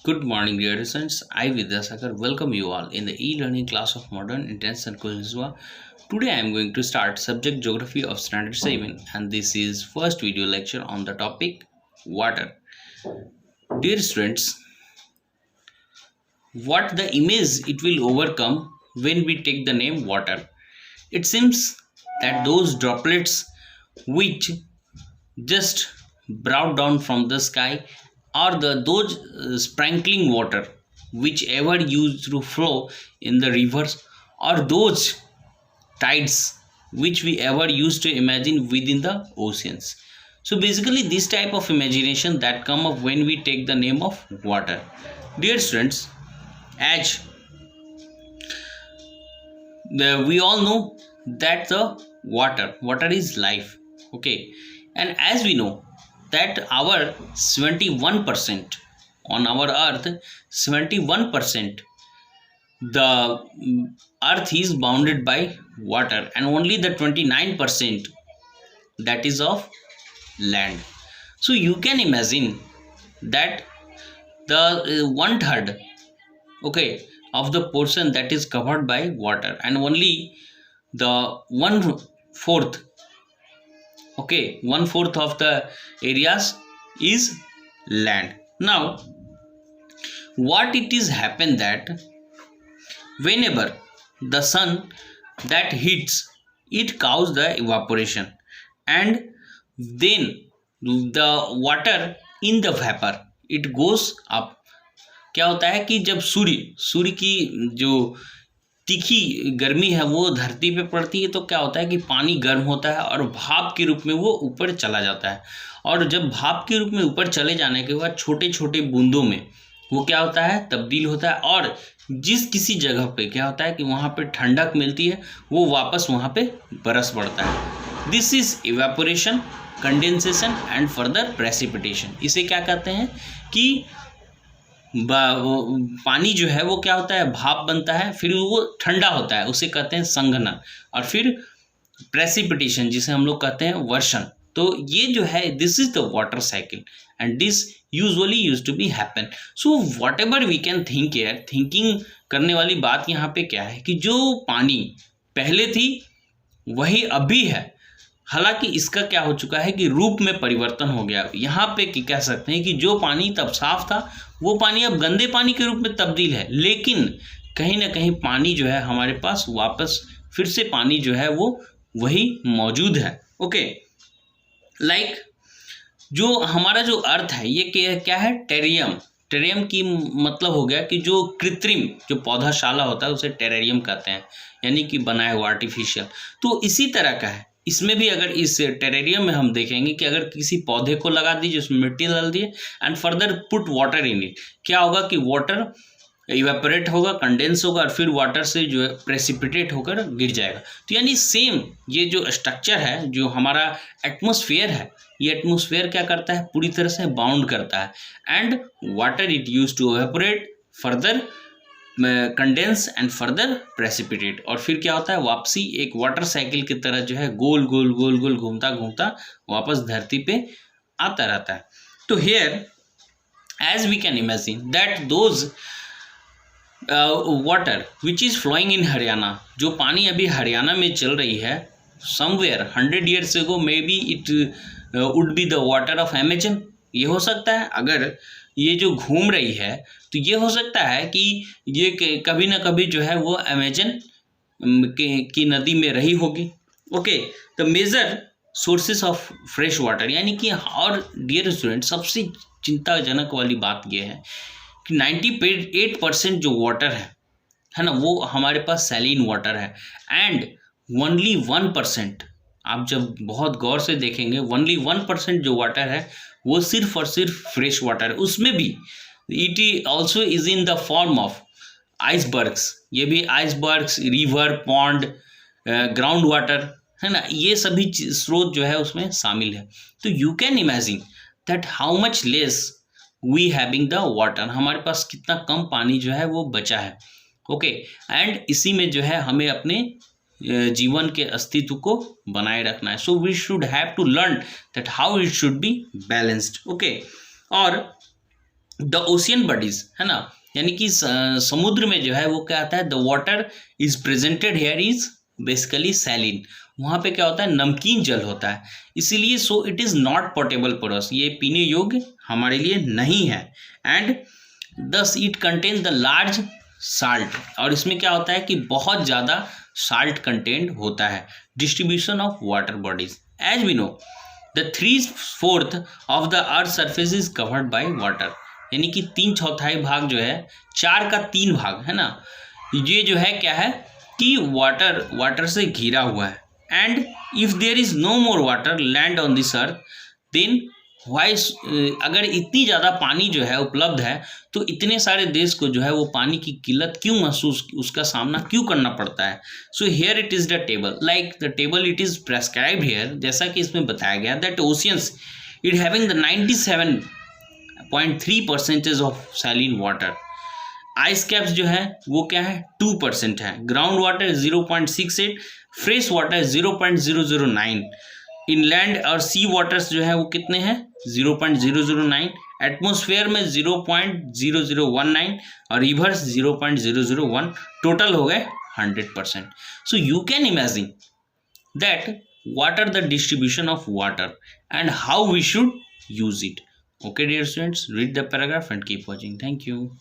Good morning, dear students. I, Vidyasagar, welcome you all in the e-learning class of Modern Intense and Kurzwa. Today, I am going to start subject Geography of Standard 7, and this is first video lecture on the topic water. Dear students, what the image it will overcome when we take the name water? It seems that those droplets which just brought down from the sky or those sprinkling water which ever used to flow in the rivers or those tides which we ever used to imagine within the oceans. So basically this type of imagination that come up when we take the name of water. Dear students, as we all know that the water is life. Okay, and as we know that our 71% on our earth, 71% the earth is bounded by water, and only the 29% that is of land. So you can imagine that the one third, okay, of the portion that is covered by water, and only the one fourth, okay, one fourth of the areas is land. Now what it is happen that whenever the sun that hits, it causes the evaporation, and then the water in the vapor it goes up. क्या होता है कि जब सूर्य की जो तीखी गर्मी है वो धरती पे पड़ती है, तो क्या होता है कि पानी गर्म होता है और भाप के रूप में वो ऊपर चला जाता है, और जब भाप के रूप में ऊपर चले जाने के बाद छोटे छोटे बूंदों में वो क्या होता है, तब्दील होता है, और जिस किसी जगह पे क्या होता है कि वहाँ पे ठंडक मिलती है वो वापस वहाँ पे बरस पड़ता है. This is evaporation, condensation and further precipitation. इसे क्या कहते हैं कि पानी जो है वो क्या होता है, भाप बनता है, फिर वो ठंडा होता है, उसे कहते हैं संघनन, और फिर प्रेसिपिटेशन जिसे हम लोग कहते हैं वर्षण. तो ये जो है this is the water cycle and this usually use to be happen. So whatever we can think here, thinking करने वाली बात यहाँ पे क्या है कि जो पानी पहले थी वही अभी है, हालांकि इसका क्या हो चुका है कि रूप में परिवर्तन हो गया. यहाँ पे कि कह सकते हैं कि जो पानी तब साफ था वो पानी अब गंदे पानी के रूप में तब्दील है, लेकिन कहीं ना कहीं पानी जो है हमारे पास वापस फिर से पानी जो है वो वही मौजूद है. ओके, लाइक जो हमारा जो अर्थ है ये क्या है, टेरियम. टेरियम की मतलब हो गया कि जो कृत्रिम जो पौधाशाला होता है उसे टेरेरियम कहते हैं, यानी कि बनाया हुआ, आर्टिफिशियल. तो इसी तरह का है इसमें भी. अगर इस टेरेरियम में हम देखेंगे कि अगर किसी पौधे को लगा दीजिए, उसमें मिट्टी डाल दिए and further put water in it, क्या होगा कि वाटर इवेपोरेट होगा, कंडेंस होगा, और फिर वाटर से जो है प्रेसिपिटेट होकर गिर जाएगा. तो यानी सेम ये जो स्ट्रक्चर है, जो हमारा एटमॉस्फेयर है, ये एटमॉस्फेयर क्या करता है, पूरी तरह से बाउंड करता है, and water it use to evaporate, further condense and further precipitate, और फिर क्या होता है वापसी एक वाटर साइकिल की तरह जो है गोल गोल गोल गोल घूमता घूमता वापस धरती पे आता रहता है. तो here as we can imagine that those water which is flowing in Haryana, जो पानी अभी हरियाणा में चल रही है, somewhere 100 years ago maybe it would be the water of Amazon. ये हो सकता है अगर ये जो घूम रही है तो ये हो सकता है कि ये कभी ना कभी जो है वो अमेजन की नदी में रही होगी. Okay, the major sources of fresh water, यानी कि, और डियर स्टूडेंट सबसे चिंताजनक वाली बात ये है कि 98% जो वाटर है ना, वो हमारे पास सैलिन वाटर है, एंड ओनली 1%, आप जब बहुत गौर से देखेंगे ओनली 1% जो वाटर है वो सिर्फ और सिर्फ फ्रेश वाटर है. उसमें भी it also is in the form of icebergs. ये भी icebergs, river, pond, ground water है ना, ये सभी स्रोत जो है उसमें शामिल है. तो you can imagine that how much less we having the water, हमारे पास कितना कम पानी जो है वो बचा है. ओके, एंड इसी में जो है हमें अपने जीवन के अस्तित्व को बनाए रखना है. So we should have to learn that how it should be balanced. Okay, और द ओशियन बॉडीज, है ना, यानी कि समुद्र में जो है वो क्या आता है, the water is presented here is basically saline, वहाँ पे क्या होता है, नमकीन जल होता है, इसीलिए so it is not portable for us, ये पीने योग्य हमारे लिए नहीं है। And thus it contain the large salt, और इसमें क्या होता है कि बहुत ज़्यादा साल्ट कंटेंट होता है। Distribution of water bodies, as we know the 3/4 of the earth surface is covered by water, यानी कि 3/4 भाग जो है, 4 का 3 भाग, है ना, ये जो है क्या है कि वाटर से घिरा हुआ है। And if there is no more water land on this earth then why, अगर इतनी ज़्यादा पानी जो है उपलब्ध है तो इतने सारे देश को जो है वो पानी की किल्लत क्यों महसूस, उसका सामना क्यों करना पड़ता है। So here it is the table, like the table it is prescribed here, जैसा कि इसमें बताया गया that oceans it having the 97.3% of saline water, ice caps जो है वो क्या है 2% है, ground water 0.68, fresh water 0.009, inland और सी वाटर्स जो है वो कितने हैं 0.009, एटमोसफेयर में 0.0019 और रिवर्स 0.001, टोटल हो गए 100%। So you can imagine that what are the distribution of water and how we should use it. Okay dear students, read the paragraph and keep watching. Thank you.